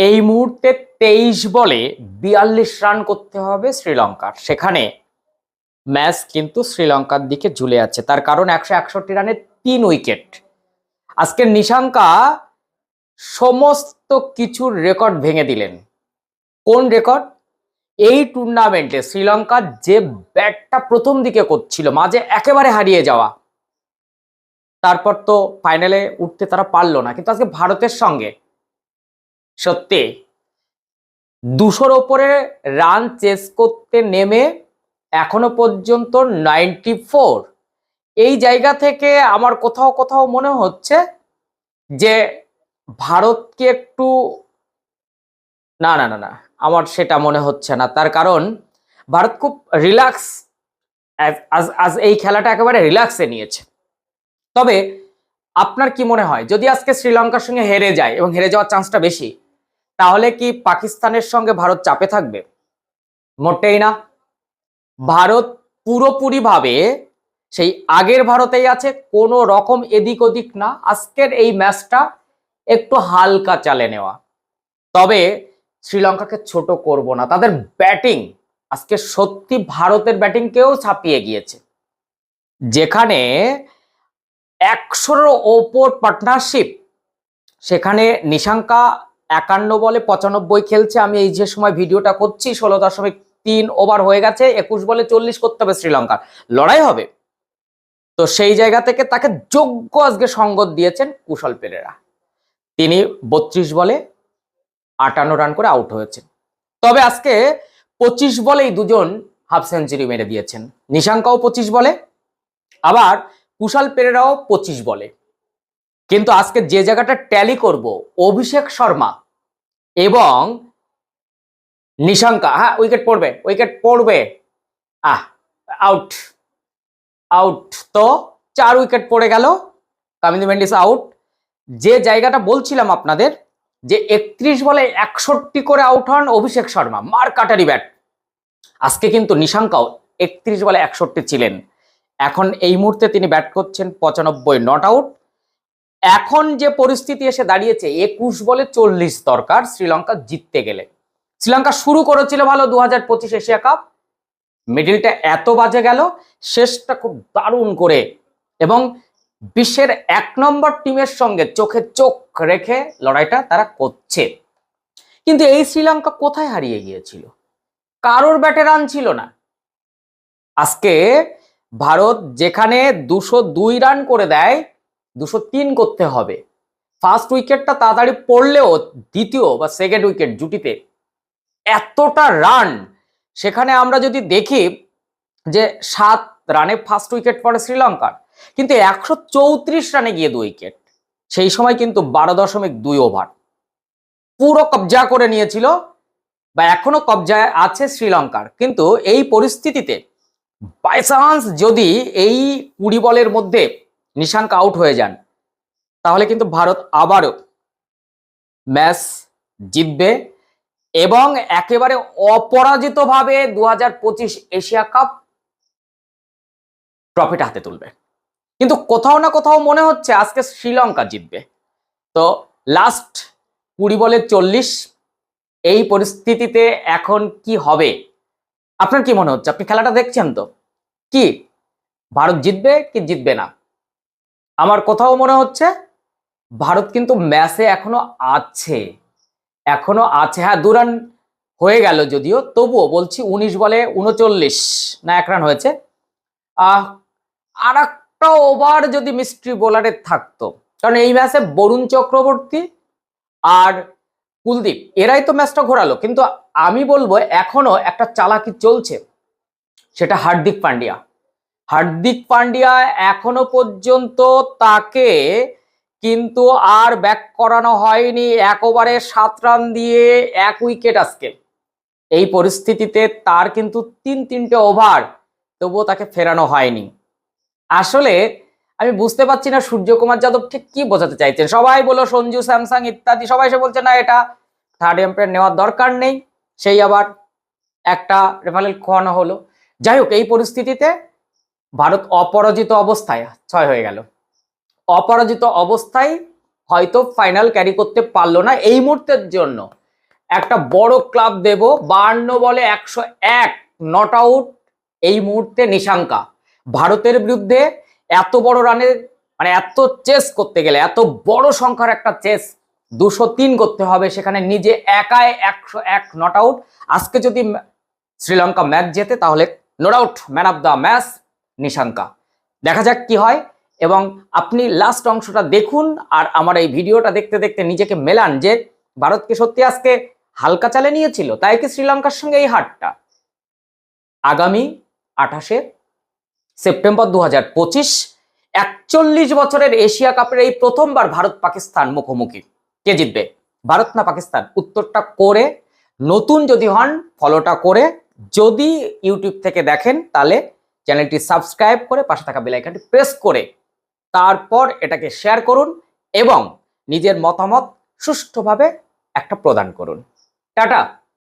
এই মুহূর্তে 23 বলে 42 রান করতে হবে শ্রীলঙ্কার। সেখানে ম্যাচ কিন্তু শ্রীলঙ্কার দিকে ঝুলে আছে, তার কারণ 161 রানে 3 উইকেট। আজকের নিশাঙ্কা সমস্ত কিছুর রেকর্ড ভেঙে দিলেন। কোন রেকর্ড? এই টুর্নামেন্টে শ্রীলঙ্কা যে ব্যাটটা প্রথম দিকে করছিল, মাঝে একেবারে হারিয়ে যাওয়া, তারপর তো ফাইনালে উঠতে তারা পারলো না, কিন্তু আজকে ভারতের সঙ্গে সত্যি 200-র ওপরে রান চেস করতে নেমে এখনো পর্যন্ত 94। এই জায়গা থেকে আমার কোথাও কোথাও মনে হচ্ছে যে ভারতকে একটু না না না না আমার সেটা মনে হচ্ছে না। তার কারণ ভারত খুব রিল্যাক্স, আজ এই খেলাটা একেবারে রিল্যাক্সে নিয়েছে। তবে আপনার কি মনে হয়, যদি আজকে শ্রীলঙ্কার সঙ্গে হেরে যায় এবং হেরে যাওয়ার চান্সটা বেশি, তাহলে কি পাকিস্তানের সঙ্গে ভারত চাপে থাকবে? মোটেই না। ভারত পুরোপুরি ভাবে সেই আগের ভারতেই আছে, কোনো রকম এদিক ওদিক না। আজকের এই ম্যাচটা একটু হালকা চালে নেওয়া। তবে শ্রীলঙ্কাকে ছোট করব না, তাদের ব্যাটিং আজকে সত্যি ভারতের ব্যাটিংকেও ছাপিয়ে গিয়েছে। যেখানে 100-র ওপর পার্টনারশিপ, সেখানে নিশাঙ্কা 51 বলে 95 খেলছে। আমি এই যে সময় ভিডিওটা করছি 16.3 ওভার হয়ে গেছে, 21 বলে 40 করতে হবে শ্রীলঙ্কার, লড়াই হবে। তো সেই জায়গা থেকে তাকে যোগ্য আজকে সঙ্গত দিয়েছেন কুশল পেরেরা। তিনি 32 বলে 58 রান করে আউট হয়েছেন। তবে আজকে 25 বলেই দুজন হাফ সেঞ্চুরি মেরে দিয়েছেন, নিশাঙ্কাও 25 বলে, আবার কুশল পেরেরাও 25 বলে। কিন্তু আজকে যে জায়গাটা ট্যালি করব, অভিষেক শর্মা এবং নিশাঙ্কা, হ্যাঁ উইকেট পড়বে, উইকেট পড়বে, আউট আউট। তো 4 উইকেট পড়ে গেল, কামিন্দি মেন্ডিস আউট। যে জায়গাটা বলছিলাম আপনাদের, যে 31 বলে 61 করে আউট হন অভিষেক শর্মা, মার কাটারি ব্যাট। আজকে কিন্তু নিশাঙ্কাও 31 বলে 61 ছিলেন। এখন এই মুহূর্তে তিনি ব্যাট করছেন 95, নট আউট। এখন যে পরিস্থিতি এসে দাঁড়িয়েছে, 21 বলে 40 দরকার শ্রীলঙ্কা জিততে গেলে। শ্রীলঙ্কা শুরু করেছিল ভালো 2025 এশিয়া কাপ, মিডিলটা এত বাজে গেল, শেষটা খুব দারুণ করে এবং বিশ্বের 1 নম্বর টিমের সঙ্গে চোখে চোখ রেখে লড়াইটা তারা করছে। কিন্তু এই শ্রীলঙ্কা কোথায় হারিয়ে গিয়েছিল? কারোর ব্যাটে রান ছিল না। আজকে ভারত যেখানে 202 রান করে দেয়, 203 করতে হবে। ফার্স্ট উইকেটটা তাড়াতাড়ি পড়লেও দ্বিতীয় বা সেকেন্ড উইকেট জুটিতে এতটা রান, সেখানে আমরা যদি দেখি যে 7 রানে ফার্স্ট উইকেট পড়ে শ্রীলঙ্কার, কিন্তু 134 রানে গিয়ে 2 উইকেট। সেই সময় কিন্তু 12.2 ওভার পুরো কবজা করে নিয়েছিল, বা এখনো কবজায় আছে শ্রীলঙ্কার। কিন্তু এই পরিস্থিতিতে বাই চান্স যদি এই 20 বলের মধ্যে নিশাঙ্ক আউট হয়ে যান, তাহলে কিন্তু ভারত আবারও ম্যাচ জিতবে এবং একেবারে অপরাজিতভাবে 2025 এশিয়া কাপ ট্রফিটা হাতে তুলবে। কিন্তু কোথাও না কোথাও মনে হচ্ছে আজকে শ্রীলঙ্কা জিতবে। তো লাস্ট 20 বলে 40, এই পরিস্থিতিতে এখন কি হবে? আপনার কি মনে হচ্ছে? আপনি খেলাটা দেখছেন তো, কি ভারত জিতবে কি জিতবে না? আমার কোথাও মনে হচ্ছে ভারত কিন্তু ম্যাচে এখনো আছে, হ্যাঁ 2 রান হয়ে গেল যদিও, তবুও বলছি 19 বলে 39 না 1 রান হয়েছে। আর একটা ওভার যদি মিস্ট্রি বোলারের থাকতো, কারণ এই ম্যাচে বরুণ চক্রবর্তী আর কুলদীপ এরাই তো ম্যাচটা ঘোরালো, কিন্তু আমি বলবো এখনো একটা চালাকি চলছে, সেটা হার্দিক পান্ডিয়া এখনো পর্যন্ত তাকে কিন্তু আর ব্যাক করানো হয়নি। 1 ওভারে 7 রান দিয়ে 1 উইকেট আজকে। এই পরিস্থিতিতে তার কিন্তু 3-3টে ওভার, তবুও তাকে ফেরানো হয়নি। আসলে আমি বুঝতে পারছি না সূর্যকুমার যাদব ঠিক কি বোঝাতে চাইছেন। সবাই বলো সঞ্জু স্যামসাং ইত্যাদি, সবাই এসে বলছে না এটা থার্ড এম্পায়ার নেওয়ার দরকার নেই, সেই আবার একটা রেফারেল খোয়ানো হলো। যাই হোক, এই পরিস্থিতিতে ভারত অপরাজিত অবস্থায় 6 হয়ে গেল, অপরাজিত অবস্থায় হয়তো ফাইনাল ক্যারি করতে পারলো না এই মুহূর্তের জন্য। একটা বড় ক্লাব দেব। 52 বলে 101 নট আউট এই মুহূর্তে নিশাঙ্কা। ভারতের বিরুদ্ধে এত বড় রানের মানে এত চেস করতে গেলে, এত বড় সংখ্যার একটা চেস 203 করতে হবে, সেখানে নিজে একাই 101 নট আউট। আজকে যদি শ্রীলঙ্কা ম্যাচ জেতে তাহলে no doubt man of the match Nissanka. দেখা যাক কি হয়। এবং আপনি লাস্ট অংশটা দেখুন আর আমার এই ভিডিওটা দেখতে দেখতে নিজেকে মেলান যে ভারতকে সত্যি আজকে হালকা চালে নিয়েছিল, তাই কি শ্রীলঙ্কার সঙ্গে এই হারটা। আগামী 28 সেপ্টেম্বর 2025 41 বছরের এশিয়া কাপের এই প্রথমবার ভারত পাকিস্তান মুখোমুখি। কে জিতবে, ভারত না পাকিস্তান? উত্তরটা করে নতুন যদি হন ফলোটা করে, যদি ইউটিউব থেকে দেখেন তাহলে চ্যানেলটি সাবস্ক্রাইব করে পাশে থাকা বেল আইকনটি প্রেস করে তারপর এটাকে শেয়ার করুন এবং নিজের মতামত সুষ্ঠুভাবে একটা প্রদান করুন। টাটা।